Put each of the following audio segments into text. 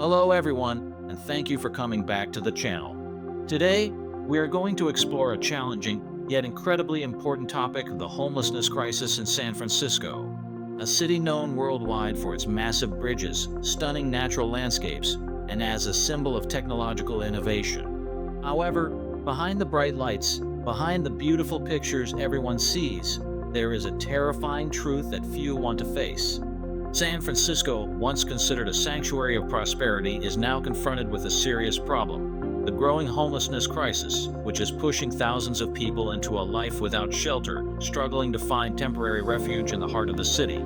Hello everyone, and thank you for coming back to the channel. Today, we are going to explore a challenging, yet incredibly important topic of the homelessness crisis in San Francisco, a city known worldwide for its massive bridges, stunning natural landscapes, and as a symbol of technological innovation. However, behind the bright lights, behind the beautiful pictures everyone sees, there is a terrifying truth that few want to face. San Francisco, once considered a sanctuary of prosperity, is now confronted with a serious problem: the growing homelessness crisis, which is pushing thousands of people into a life without shelter, struggling to find temporary refuge in the heart of the city.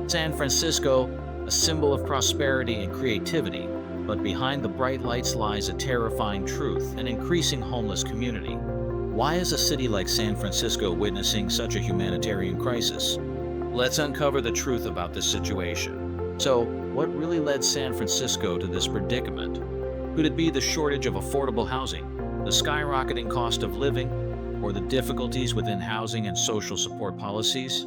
San Francisco, a symbol of prosperity and creativity, but behind the bright lights lies a terrifying truth: an increasing homeless community. Why is a city like San Francisco witnessing such a humanitarian crisis? Let's uncover the truth about this situation. So, what really led San Francisco to this predicament? Could it be the shortage of affordable housing, the skyrocketing cost of living, or the difficulties within housing and social support policies?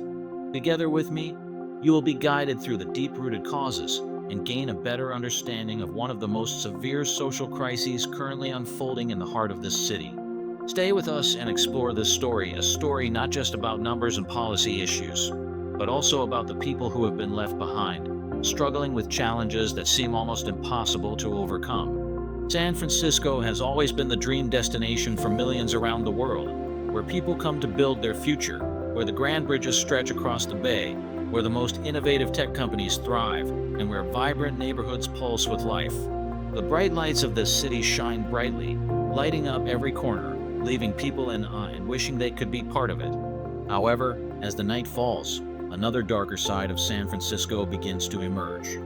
Together with me, you will be guided through the deep-rooted causes and gain a better understanding of one of the most severe social crises currently unfolding in the heart of this city. Stay with us and explore this story, a story not just about numbers and policy issues, but also about the people who have been left behind, struggling with challenges that seem almost impossible to overcome. San Francisco has always been the dream destination for millions around the world, where people come to build their future, where the grand bridges stretch across the bay, where the most innovative tech companies thrive, and where vibrant neighborhoods pulse with life. The bright lights of this city shine brightly, lighting up every corner, leaving people in awe and wishing they could be part of it. However, as the night falls, another darker side of San Francisco begins to emerge.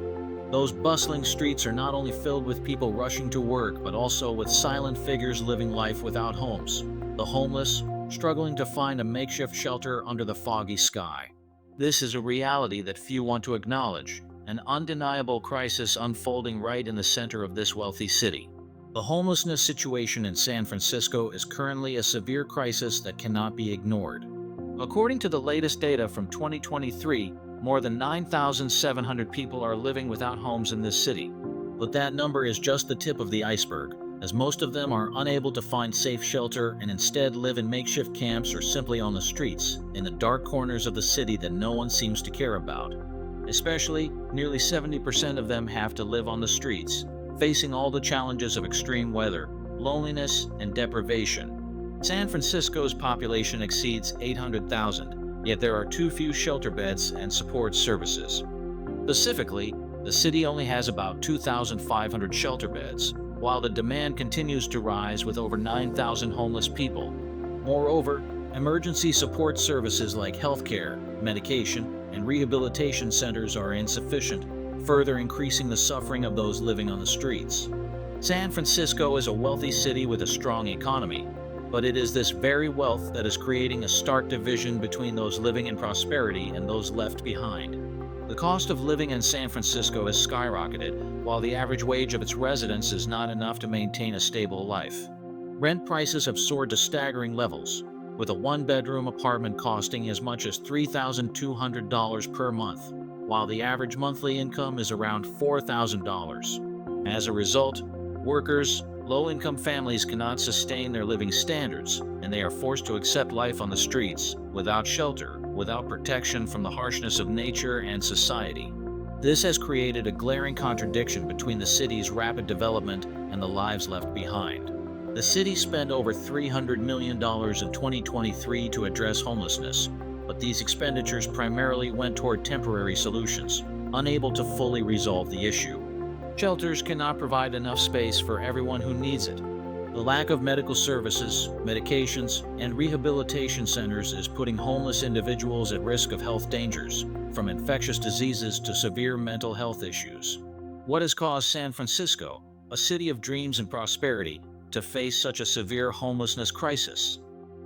Those bustling streets are not only filled with people rushing to work, but also with silent figures living life without homes. The homeless, struggling to find a makeshift shelter under the foggy sky. This is a reality that few want to acknowledge, an undeniable crisis unfolding right in the center of this wealthy city. The homelessness situation in San Francisco is currently a severe crisis that cannot be ignored. According to the latest data from 2023, more than 9,700 people are living without homes in this city. But that number is just the tip of the iceberg, as most of them are unable to find safe shelter and instead live in makeshift camps or simply on the streets, in the dark corners of the city that no one seems to care about. Especially, nearly 70% of them have to live on the streets, facing all the challenges of extreme weather, loneliness, and deprivation. San Francisco's population exceeds 800,000, yet there are too few shelter beds and support services. Specifically, the city only has about 2,500 shelter beds, while the demand continues to rise with over 9,000 homeless people. Moreover, emergency support services like healthcare, medication, and rehabilitation centers are insufficient, further increasing the suffering of those living on the streets. San Francisco is a wealthy city with a strong economy, but it is this very wealth that is creating a stark division between those living in prosperity and those left behind. The cost of living in San Francisco has skyrocketed, while the average wage of its residents is not enough to maintain a stable life. Rent prices have soared to staggering levels, with a one-bedroom apartment costing as much as $3,200 per month, while the average monthly income is around $4,000. As a result, workers, low-income families cannot sustain their living standards, and they are forced to accept life on the streets, without shelter, without protection from the harshness of nature and society. This has created a glaring contradiction between the city's rapid development and the lives left behind. The city spent over $300 million in 2023 to address homelessness, but these expenditures primarily went toward temporary solutions, unable to fully resolve the issue. Shelters cannot provide enough space for everyone who needs it. The lack of medical services, medications, and rehabilitation centers is putting homeless individuals at risk of health dangers, from infectious diseases to severe mental health issues. What has caused San Francisco, a city of dreams and prosperity, to face such a severe homelessness crisis?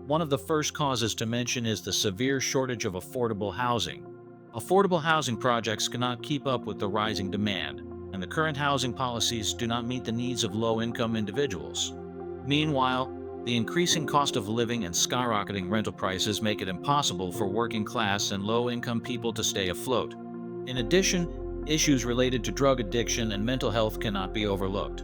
One of the first causes to mention is the severe shortage of affordable housing. Affordable housing projects cannot keep up with the rising demand, and the current housing policies do not meet the needs of low-income individuals. Meanwhile, the increasing cost of living and skyrocketing rental prices make it impossible for working-class and low-income people to stay afloat. In addition, Issues related to drug addiction and mental health cannot be overlooked.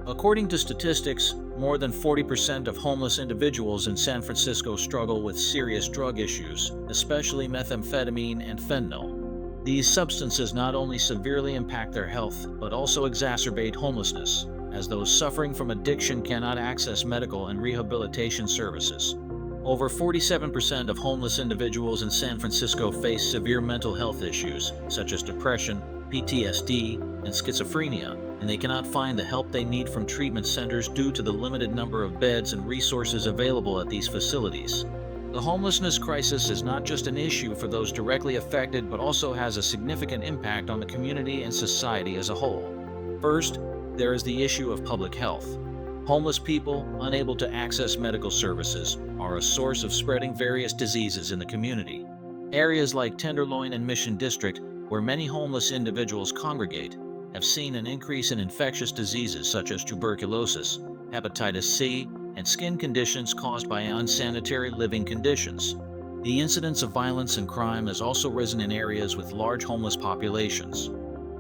According to statistics, more than 40% of homeless individuals in San Francisco struggle with serious drug issues, especially methamphetamine and fentanyl. These substances not only severely impact their health, but also exacerbate homelessness, as those suffering from addiction cannot access medical and rehabilitation services. Over 47% of homeless individuals in San Francisco face severe mental health issues, such as depression, PTSD, and schizophrenia, and they cannot find the help they need from treatment centers due to the limited number of beds and resources available at these facilities. The homelessness crisis is not just an issue for those directly affected, but also has a significant impact on the community and society as a whole. First, there is the issue of public health. Homeless people, unable to access medical services, are a source of spreading various diseases in the community. Areas like Tenderloin and Mission District, where many homeless individuals congregate, have seen an increase in infectious diseases such as tuberculosis, hepatitis C, and skin conditions caused by unsanitary living conditions. The incidence of violence and crime has also risen in areas with large homeless populations.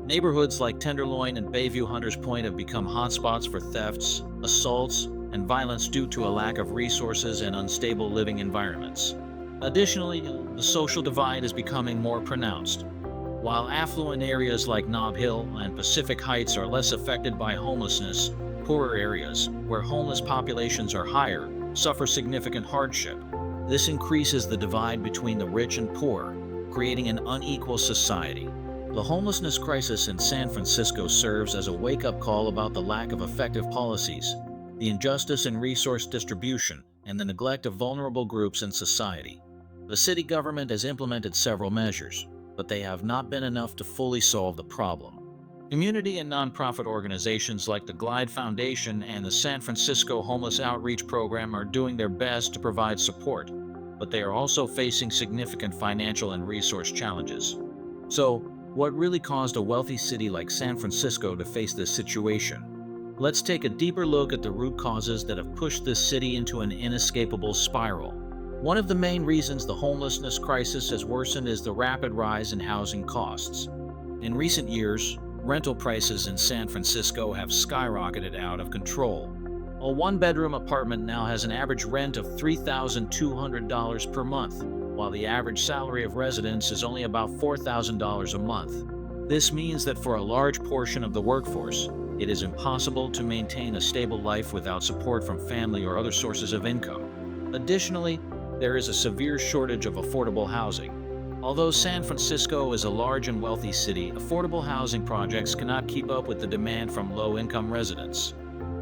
Neighborhoods like Tenderloin and Bayview Hunters Point have become hotspots for thefts, assaults, and violence due to a lack of resources and unstable living environments. Additionally, the social divide is becoming more pronounced. While affluent areas like Nob Hill and Pacific Heights are less affected by homelessness, poorer areas, where homeless populations are higher, suffer significant hardship. This increases the divide between the rich and poor, creating an unequal society. The homelessness crisis in San Francisco serves as a wake-up call about the lack of effective policies, the injustice in resource distribution, and the neglect of vulnerable groups in society. The city government has implemented several measures, but they have not been enough to fully solve the problem. Community and nonprofit organizations like the Glide Foundation and the San Francisco Homeless Outreach Program are doing their best to provide support, but they are also facing significant financial and resource challenges. So, what really caused a wealthy city like San Francisco to face this situation? Let's take a deeper look at the root causes that have pushed this city into an inescapable spiral. One of the main reasons the homelessness crisis has worsened is the rapid rise in housing costs. In recent years, rental prices in San Francisco have skyrocketed out of control. A one-bedroom apartment now has an average rent of $3,200 per month, while the average salary of residents is only about $4,000 a month. This means that for a large portion of the workforce, it is impossible to maintain a stable life without support from family or other sources of income. Additionally, there is a severe shortage of affordable housing. Although San Francisco is a large and wealthy city, affordable housing projects cannot keep up with the demand from low-income residents.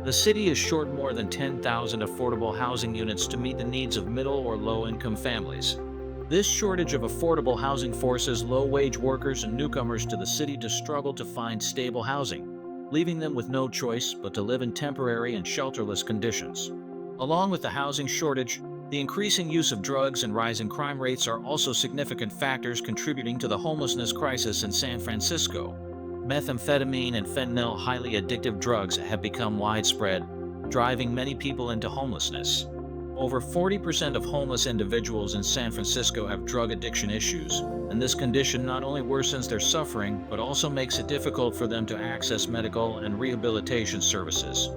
The city is short more than 10,000 affordable housing units to meet the needs of middle or low-income families. This shortage of affordable housing forces low-wage workers and newcomers to the city to struggle to find stable housing, leaving them with no choice but to live in temporary and shelterless conditions. Along with the housing shortage, the increasing use of drugs and rising crime rates are also significant factors contributing to the homelessness crisis in San Francisco. Methamphetamine and fentanyl, highly addictive drugs, have become widespread, driving many people into homelessness. Over 40% of homeless individuals in San Francisco have drug addiction issues, and this condition not only worsens their suffering, but also makes it difficult for them to access medical and rehabilitation services.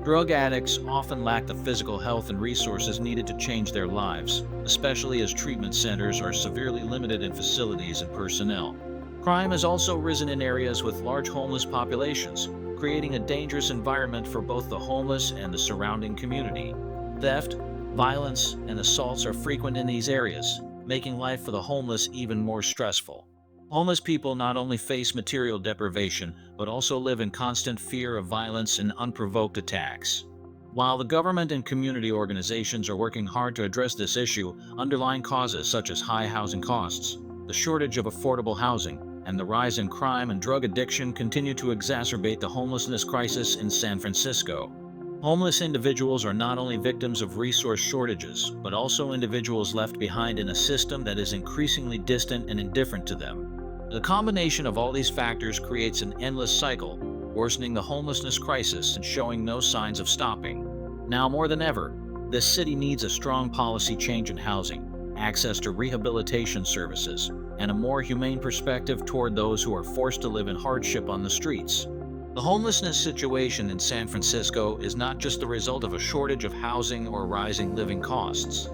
Drug addicts often lack the physical health and resources needed to change their lives, especially as treatment centers are severely limited in facilities and personnel. Crime has also risen in areas with large homeless populations, creating a dangerous environment for both the homeless and the surrounding community. Theft, violence, and assaults are frequent in these areas, making life for the homeless even more stressful. Homeless people not only face material deprivation, but also live in constant fear of violence and unprovoked attacks. While the government and community organizations are working hard to address this issue, underlying causes such as high housing costs, the shortage of affordable housing, and the rise in crime and drug addiction continue to exacerbate the homelessness crisis in San Francisco. Homeless individuals are not only victims of resource shortages, but also individuals left behind in a system that is increasingly distant and indifferent to them. The combination of all these factors creates an endless cycle, worsening the homelessness crisis and showing no signs of stopping. Now more than ever, this city needs a strong policy change in housing, access to rehabilitation services, and a more humane perspective toward those who are forced to live in hardship on the streets. The homelessness situation in San Francisco is not just the result of a shortage of housing or rising living costs.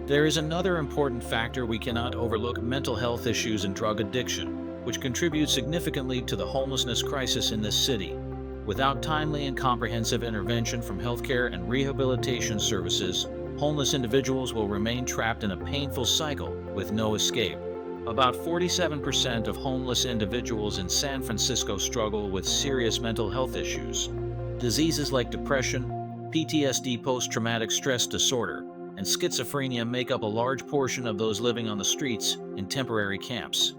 There is another important factor we cannot overlook: mental health issues and drug addiction, which contribute significantly to the homelessness crisis in this city. Without timely and comprehensive intervention from healthcare and rehabilitation services, homeless individuals will remain trapped in a painful cycle with no escape. About 47% of homeless individuals in San Francisco struggle with serious mental health issues. Diseases like depression, PTSD, post-traumatic stress disorder, and schizophrenia make up a large portion of those living on the streets in temporary camps.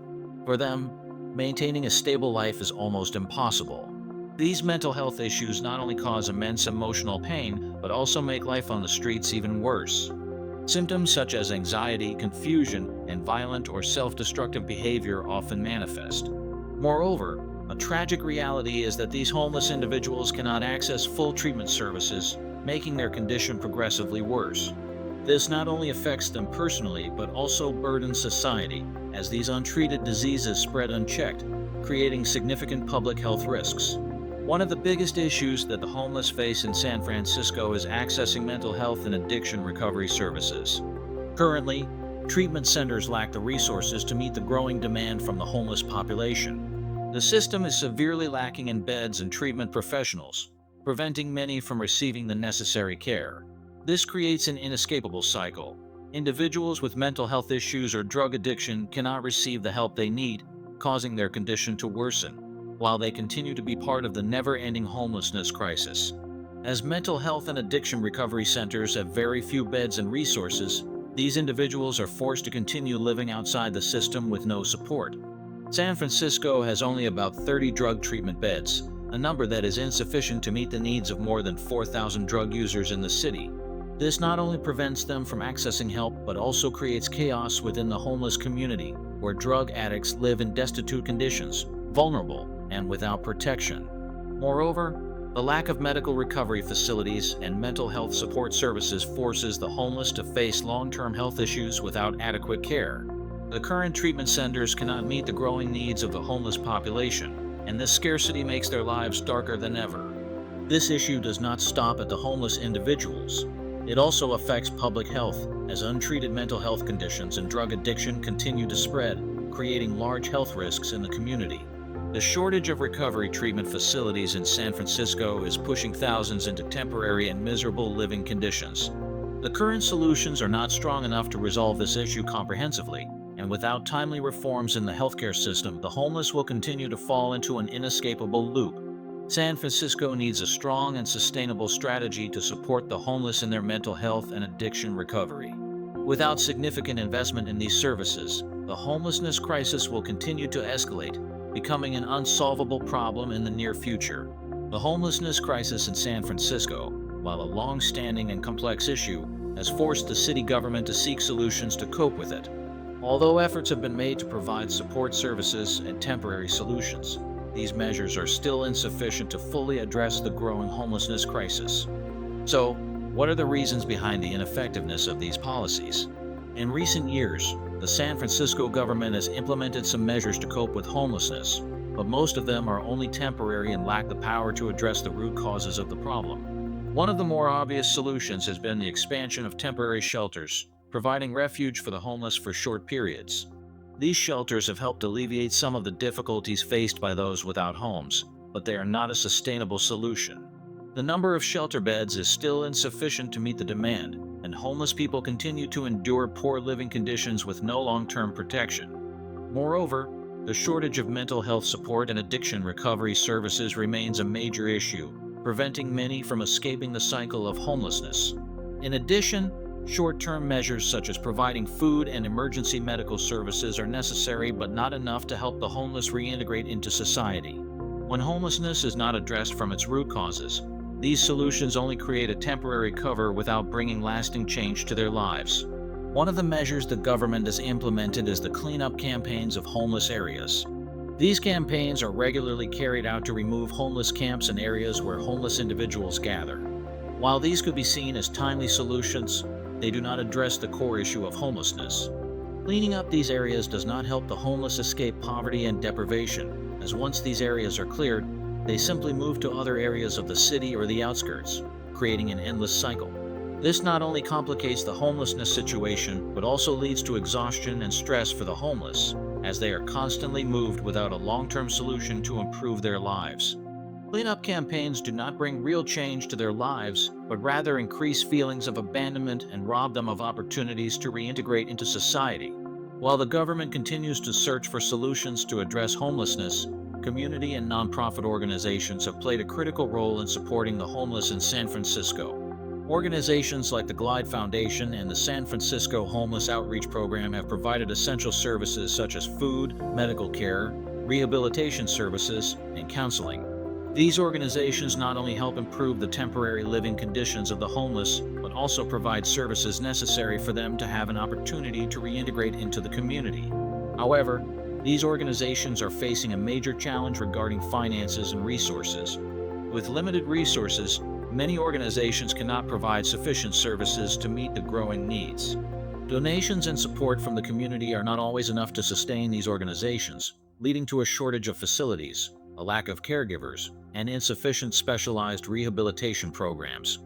For them, maintaining a stable life is almost impossible. These mental health issues not only cause immense emotional pain, but also make life on the streets even worse. Symptoms such as anxiety, confusion, and violent or self-destructive behavior often manifest. Moreover, a tragic reality is that these homeless individuals cannot access full treatment services, making their condition progressively worse. This not only affects them personally, but also burdens society, as these untreated diseases spread unchecked, creating significant public health risks. One of the biggest issues that the homeless face in San Francisco is accessing mental health and addiction recovery services. Currently, treatment centers lack the resources to meet the growing demand from the homeless population. The system is severely lacking in beds and treatment professionals, preventing many from receiving the necessary care. This creates an inescapable cycle. Individuals with mental health issues or drug addiction cannot receive the help they need, causing their condition to worsen, while they continue to be part of the never-ending homelessness crisis. As mental health and addiction recovery centers have very few beds and resources, these individuals are forced to continue living outside the system with no support. San Francisco has only about 30 drug treatment beds, a number that is insufficient to meet the needs of more than 4,000 drug users in the city. This not only prevents them from accessing help, but also creates chaos within the homeless community, where drug addicts live in destitute conditions, vulnerable, and without protection. Moreover, the lack of medical recovery facilities and mental health support services forces the homeless to face long-term health issues without adequate care. The current treatment centers cannot meet the growing needs of the homeless population, and this scarcity makes their lives darker than ever. This issue does not stop at the homeless individuals. It also affects public health, as untreated mental health conditions and drug addiction continue to spread, creating large health risks in the community. The shortage of recovery treatment facilities in San Francisco is pushing thousands into temporary and miserable living conditions. The current solutions are not strong enough to resolve this issue comprehensively, and without timely reforms in the healthcare system, the homeless will continue to fall into an inescapable loop. San Francisco needs a strong and sustainable strategy to support the homeless in their mental health and addiction recovery. Without significant investment in these services, the homelessness crisis will continue to escalate, becoming an unsolvable problem in the near future. The homelessness crisis in San Francisco, while a long-standing and complex issue, has forced the city government to seek solutions to cope with it. Although efforts have been made to provide support services and temporary solutions, these measures are still insufficient to fully address the growing homelessness crisis. So, what are the reasons behind the ineffectiveness of these policies? In recent years, the San Francisco government has implemented some measures to cope with homelessness, but most of them are only temporary and lack the power to address the root causes of the problem. One of the more obvious solutions has been the expansion of temporary shelters, providing refuge for the homeless for short periods. These shelters have helped alleviate some of the difficulties faced by those without homes, but they are not a sustainable solution. The number of shelter beds is still insufficient to meet the demand, and homeless people continue to endure poor living conditions with no long-term protection. Moreover, the shortage of mental health support and addiction recovery services remains a major issue, preventing many from escaping the cycle of homelessness. In addition, short-term measures such as providing food and emergency medical services are necessary but not enough to help the homeless reintegrate into society. When homelessness is not addressed from its root causes, these solutions only create a temporary cover without bringing lasting change to their lives. One of the measures the government has implemented is the cleanup campaigns of homeless areas. These campaigns are regularly carried out to remove homeless camps and areas where homeless individuals gather. While these could be seen as timely solutions, they do not address the core issue of homelessness. Cleaning up these areas does not help the homeless escape poverty and deprivation, as once these areas are cleared, they simply move to other areas of the city or the outskirts, creating an endless cycle. This not only complicates the homelessness situation, but also leads to exhaustion and stress for the homeless, as they are constantly moved without a long-term solution to improve their lives. Cleanup campaigns do not bring real change to their lives, but rather increase feelings of abandonment and rob them of opportunities to reintegrate into society. While the government continues to search for solutions to address homelessness, community and nonprofit organizations have played a critical role in supporting the homeless in San Francisco. Organizations like the Glide Foundation and the San Francisco Homeless Outreach Program have provided essential services such as food, medical care, rehabilitation services, and counseling. These organizations not only help improve the temporary living conditions of the homeless, but also provide services necessary for them to have an opportunity to reintegrate into the community. However, these organizations are facing a major challenge regarding finances and resources. With limited resources, many organizations cannot provide sufficient services to meet the growing needs. Donations and support from the community are not always enough to sustain these organizations, leading to a shortage of facilities, a lack of caregivers, and insufficient specialized rehabilitation programs.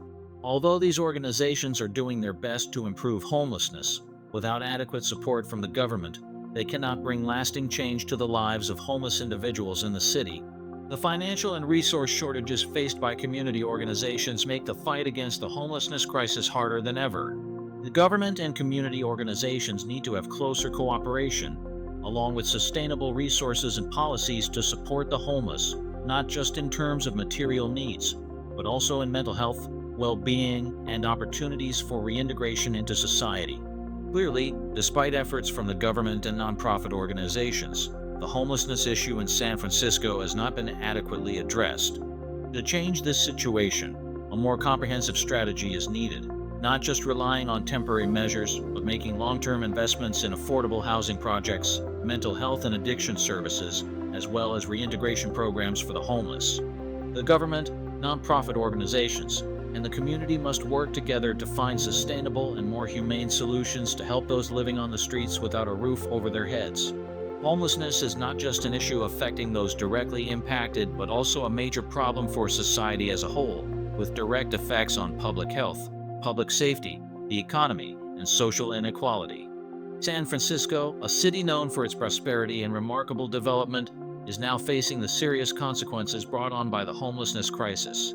Although these organizations are doing their best to improve homelessness, without adequate support from the government, they cannot bring lasting change to the lives of homeless individuals in the city. The financial and resource shortages faced by community organizations make the fight against the homelessness crisis harder than ever. The government and community organizations need to have closer cooperation, along with sustainable resources and policies to support the homeless, not just in terms of material needs, but also in mental health, well-being, and opportunities for reintegration into society. Clearly, despite efforts from the government and nonprofit organizations, the homelessness issue in San Francisco has not been adequately addressed. To change this situation, a more comprehensive strategy is needed, not just relying on temporary measures, but making long-term investments in affordable housing projects, mental health and addiction services, as well as reintegration programs for the homeless. The government, nonprofit organizations, and the community must work together to find sustainable and more humane solutions to help those living on the streets without a roof over their heads. Homelessness is not just an issue affecting those directly impacted, but also a major problem for society as a whole, with direct effects on public health, public safety, the economy, and social inequality. San Francisco, a city known for its prosperity and remarkable development, is now facing the serious consequences brought on by the homelessness crisis.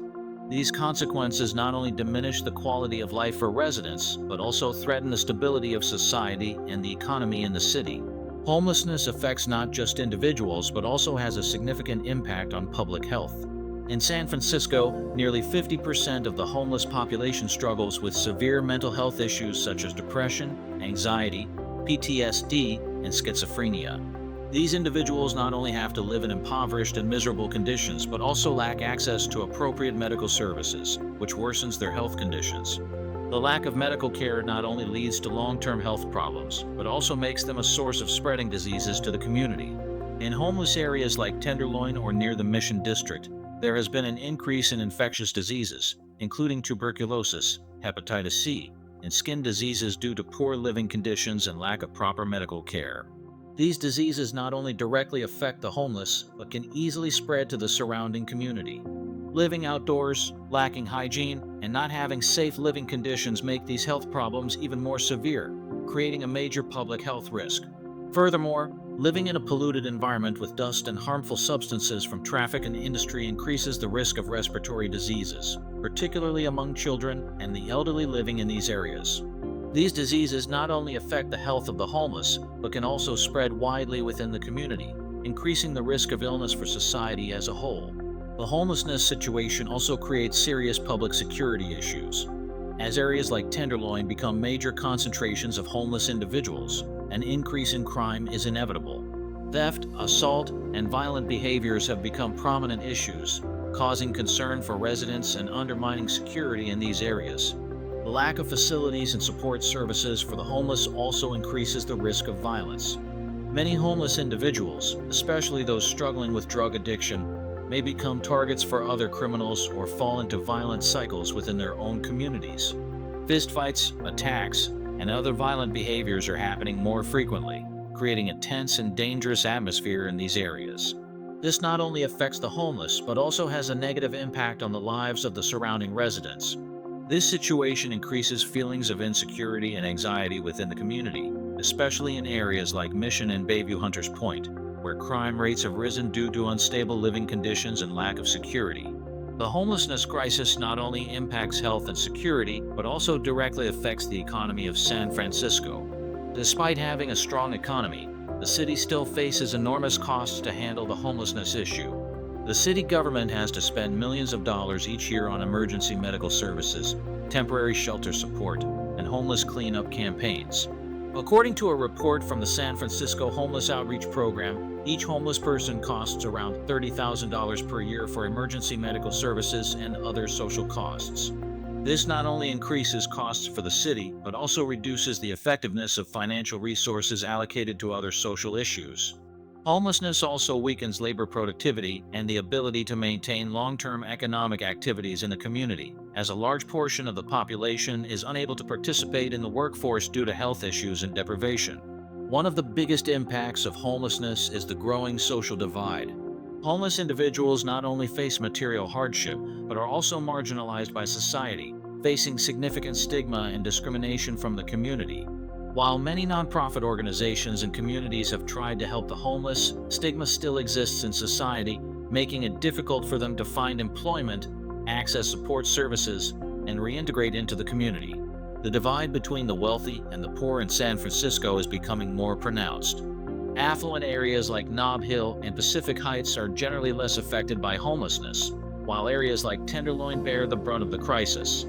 These consequences not only diminish the quality of life for residents, but also threaten the stability of society and the economy in the city. Homelessness affects not just individuals, but also has a significant impact on public health. In San Francisco, nearly 50% of the homeless population struggles with severe mental health issues such as depression, anxiety, PTSD, and schizophrenia. These individuals not only have to live in impoverished and miserable conditions, but also lack access to appropriate medical services, which worsens their health conditions. The lack of medical care not only leads to long-term health problems, but also makes them a source of spreading diseases to the community. In homeless areas like Tenderloin or near the Mission District, there has been an increase in infectious diseases, including tuberculosis, hepatitis C, and skin diseases due to poor living conditions and lack of proper medical care. These diseases not only directly affect the homeless, but can easily spread to the surrounding community. Living outdoors, lacking hygiene, and not having safe living conditions make these health problems even more severe, creating a major public health risk. Furthermore, living in a polluted environment with dust and harmful substances from traffic and industry increases the risk of respiratory diseases, particularly among children and the elderly living in these areas. These diseases not only affect the health of the homeless, but can also spread widely within the community, increasing the risk of illness for society as a whole. The homelessness situation also creates serious public security issues. As areas like Tenderloin become major concentrations of homeless individuals, an increase in crime is inevitable. Theft, assault, and violent behaviors have become prominent issues, causing concern for residents and undermining security in these areas. The lack of facilities and support services for the homeless also increases the risk of violence. Many homeless individuals, especially those struggling with drug addiction, may become targets for other criminals or fall into violent cycles within their own communities. Fistfights, attacks, and other violent behaviors are happening more frequently, creating a tense and dangerous atmosphere in these areas. This not only affects the homeless, but also has a negative impact on the lives of the surrounding residents. This situation increases feelings of insecurity and anxiety within the community, especially in areas like Mission and Bayview Hunters Point, where crime rates have risen due to unstable living conditions and lack of security. The homelessness crisis not only impacts health and security, but also directly affects the economy of San Francisco. Despite having a strong economy, the city still faces enormous costs to handle the homelessness issue. The city government has to spend millions of dollars each year on emergency medical services, temporary shelter support, and homeless cleanup campaigns. According to a report from the San Francisco Homeless Outreach Program, each homeless person costs around $30,000 per year for emergency medical services and other social costs. This not only increases costs for the city, but also reduces the effectiveness of financial resources allocated to other social issues. Homelessness also weakens labor productivity and the ability to maintain long-term economic activities in the community, as a large portion of the population is unable to participate in the workforce due to health issues and deprivation. One of the biggest impacts of homelessness is the growing social divide. Homeless individuals not only face material hardship, but are also marginalized by society, facing significant stigma and discrimination from the community. While many nonprofit organizations and communities have tried to help the homeless, stigma still exists in society, making it difficult for them to find employment, access support services, and reintegrate into the community. The divide between the wealthy and the poor in San Francisco is becoming more pronounced. Affluent areas like Nob Hill and Pacific Heights are generally less affected by homelessness, while areas like Tenderloin bear the brunt of the crisis.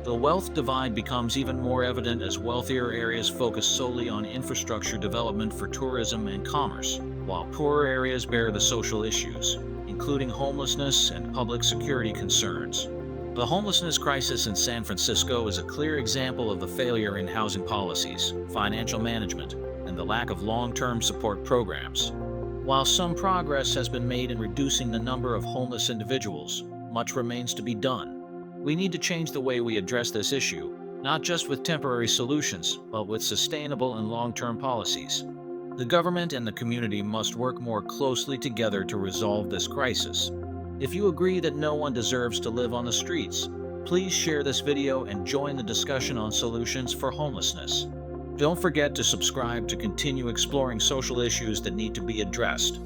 The wealth divide becomes even more evident as wealthier areas focus solely on infrastructure development for tourism and commerce, while poorer areas bear the social issues, including homelessness and public security concerns. The homelessness crisis in San Francisco is a clear example of the failure in housing policies, financial management, and the lack of long-term support programs. While some progress has been made in reducing the number of homeless individuals, much remains to be done. We need to change the way we address this issue, not just with temporary solutions, but with sustainable and long-term policies. The government and the community must work more closely together to resolve this crisis. If you agree that no one deserves to live on the streets, please share this video and join the discussion on solutions for homelessness. Don't forget to subscribe to continue exploring social issues that need to be addressed.